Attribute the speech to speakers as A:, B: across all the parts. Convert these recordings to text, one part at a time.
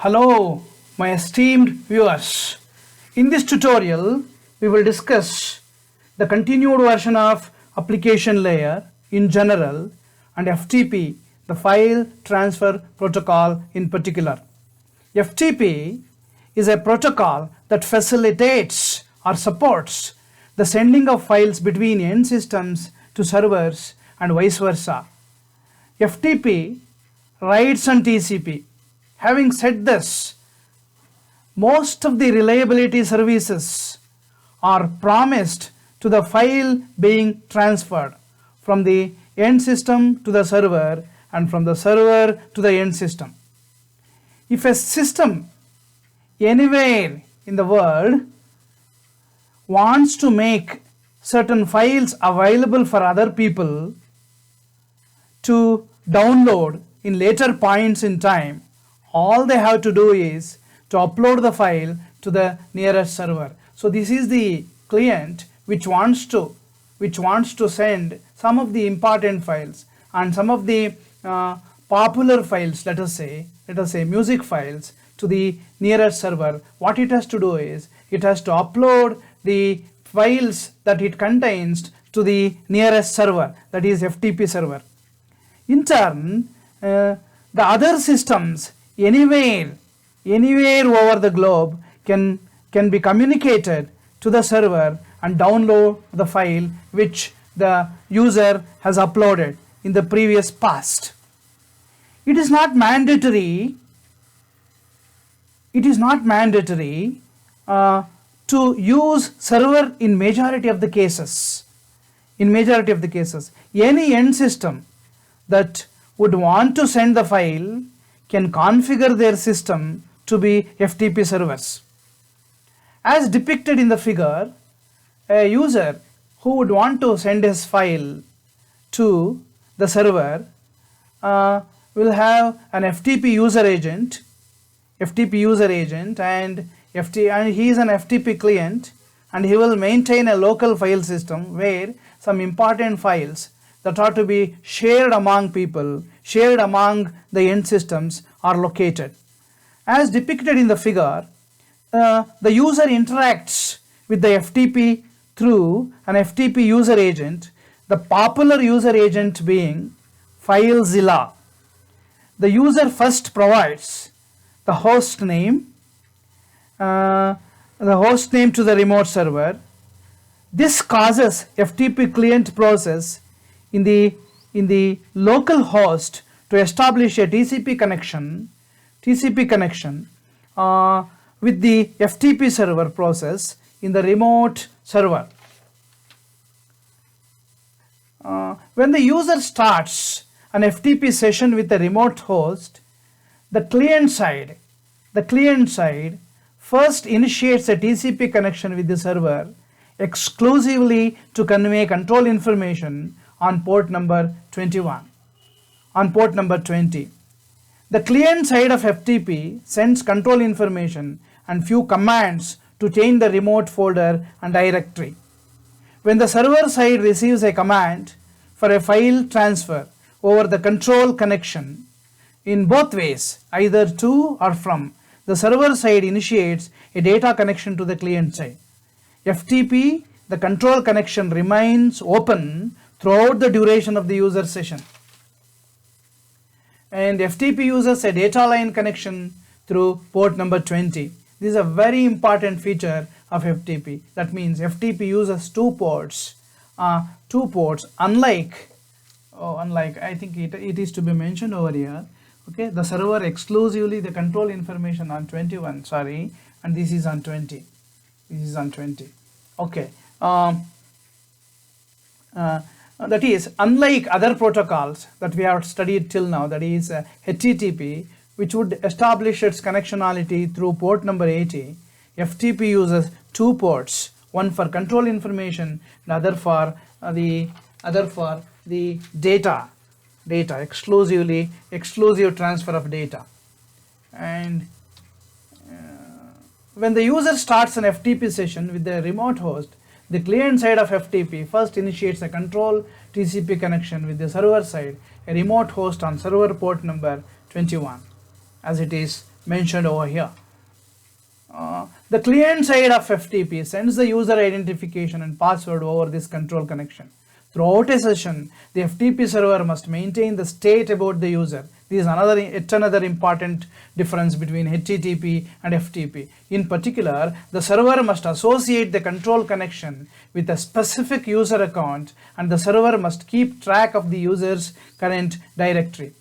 A: Hello, my esteemed viewers. In this tutorial, we will discuss the continued version of application layer in general and FTP, the file transfer protocol in particular. FTP is a protocol that facilitates or supports the sending of files between end systems to servers and vice versa. FTP writes on TCP. Having said this, most of the reliability services are promised to the file being transferred from the end system to the server and from the server to the end system. If a system anywhere in the world wants to make certain files available for other people to download in later points in time, all they have to do is to upload the file to the nearest server. So this is the client which wants to send some of the important files and some of the popular files, let us say music files, to the nearest server. What it has to do is it has to upload the files that it contains to the nearest server, that is FTP server. In turn, the other systems anywhere over the globe can be communicated to the server and download the file which the user has uploaded in the previous past. It is not mandatory to use server in majority of the cases. Any end system that would want to send the file can configure their system to be FTP servers. As depicted in the figure, a user who would want to send his file to the server will have an FTP user agent, and he is an FTP client, and he will maintain a local file system where some important files that are to be shared among people, shared among the end systems, are located. As depicted in the figure, the user interacts with the FTP through an FTP user agent, the popular user agent being FileZilla. The user first provides the host name to the remote server. This causes FTP client process in the local host to establish a TCP connection with the FTP server process in the remote server. When the user starts an FTP session with the remote host, the client side first initiates a TCP connection with the server exclusively to convey control information on port number 20. The client side of FTP sends control information and few commands to change the remote folder and directory. When the server side receives a command for a file transfer over the control connection, in both ways, either to or from, the server side initiates a data connection to the client side. FTP, the control connection, remains open throughout the duration of the user session, and FTP uses a data line connection through port number 20. This is a very important feature of FTP. That means FTP uses two ports, unlike I think it is to be mentioned over here. Okay, the server exclusively the control information on 21, sorry, and this is on 20. Okay. That is, unlike other protocols that we have studied till now, that is HTTP, which would establish its connectionality through port number 80, FTP uses two ports, one for control information and other for the data, exclusive transfer of data. And when the user starts an FTP session with the remote host, the client side of FTP first initiates a control TCP connection with the server side, a remote host on server port number 21, as it is mentioned over here. The client side of FTP sends the user identification and password over this control connection. Throughout a session, the FTP server must maintain the state about the user. This is yet another important difference between HTTP and FTP. In particular, the server must associate the control connection with a specific user account, and the server must keep track of the user's current directory.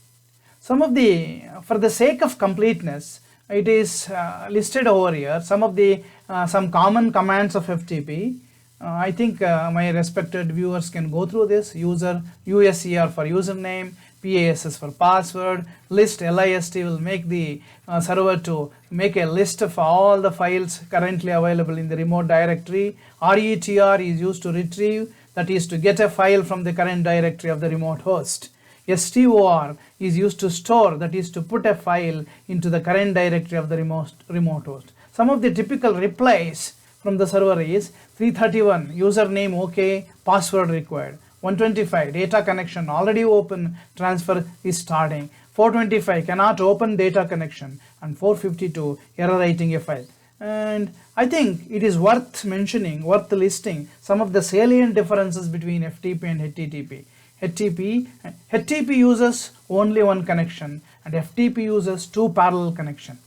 A: For the sake of completeness, it is listed over here some common commands of FTP. I think my respected viewers can go through this. USER for username, PASS for password, list will make the server to make a list of all the files currently available in the remote directory. RETR is used to retrieve, that is to get a file from the current directory of the remote host. STOR is used to store, that is to put a file into the current directory of the remote host. Some of the typical replies from the server is 331 username OK, password required. 125 data connection already open, transfer is starting. 425 cannot open data connection, and 452 error writing a file. And I think it is worth listing some of the salient differences between FTP and HTTP. HTTP uses only one connection, and FTP uses two parallel connections.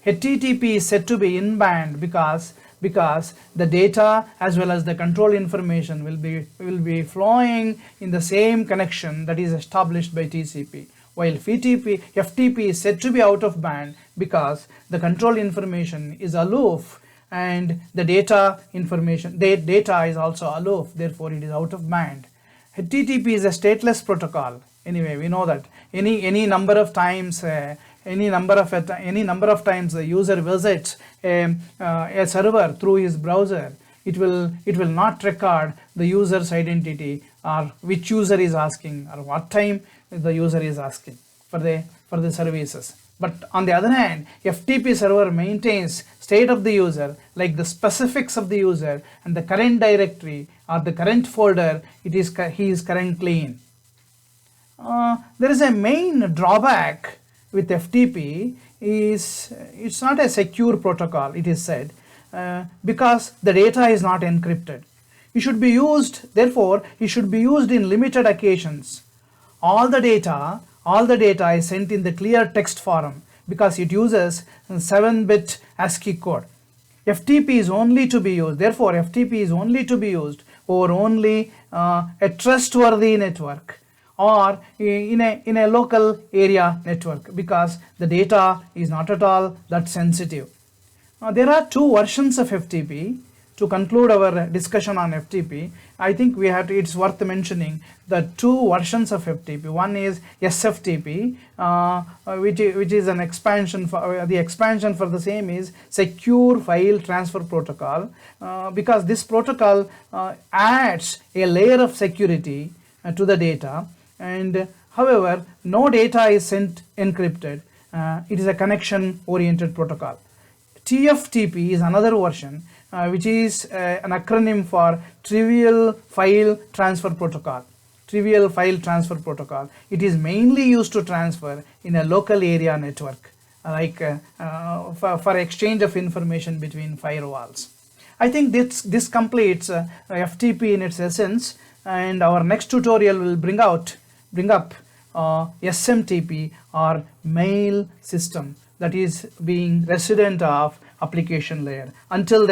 A: HTTP is said to be in-band because the data as well as the control information will be flowing in the same connection that is established by TCP, while FTP is said to be out of band because the control information is aloof and the data is also aloof, therefore it is out of band. HTTP is a stateless protocol. Anyway, we know that any number of times the user visits a server through his browser, it will not record the user's identity or which user is asking or what time the user is asking for the services. But on the other hand, FTP server maintains state of the user, like the specifics of the user and the current directory or the current folder he is currently in. There is a main drawback with FTP is it's not a secure protocol, it is said, because the data is not encrypted. It should be used in limited occasions. All the data is sent in the clear text form because it uses 7-bit ASCII code. FTP is only to be used over only a trustworthy network or in a local area network, because the data is not at all that sensitive. There are two versions of FTP. To conclude our discussion on FTP, I think it's worth mentioning the two versions of FTP. One is SFTP, which is an expansion for the expansion for the same is Secure File Transfer Protocol, because this protocol adds a layer of security to the data, and however no data is sent encrypted. It is a connection oriented protocol. TFTP is another version, which is an acronym for Trivial File Transfer Protocol. It is mainly used to transfer in a local area network, like for exchange of information between firewalls. I think this completes FTP in its essence, and our next tutorial will bring up SMTP, or mail system, that is being resident of application layer. Until then,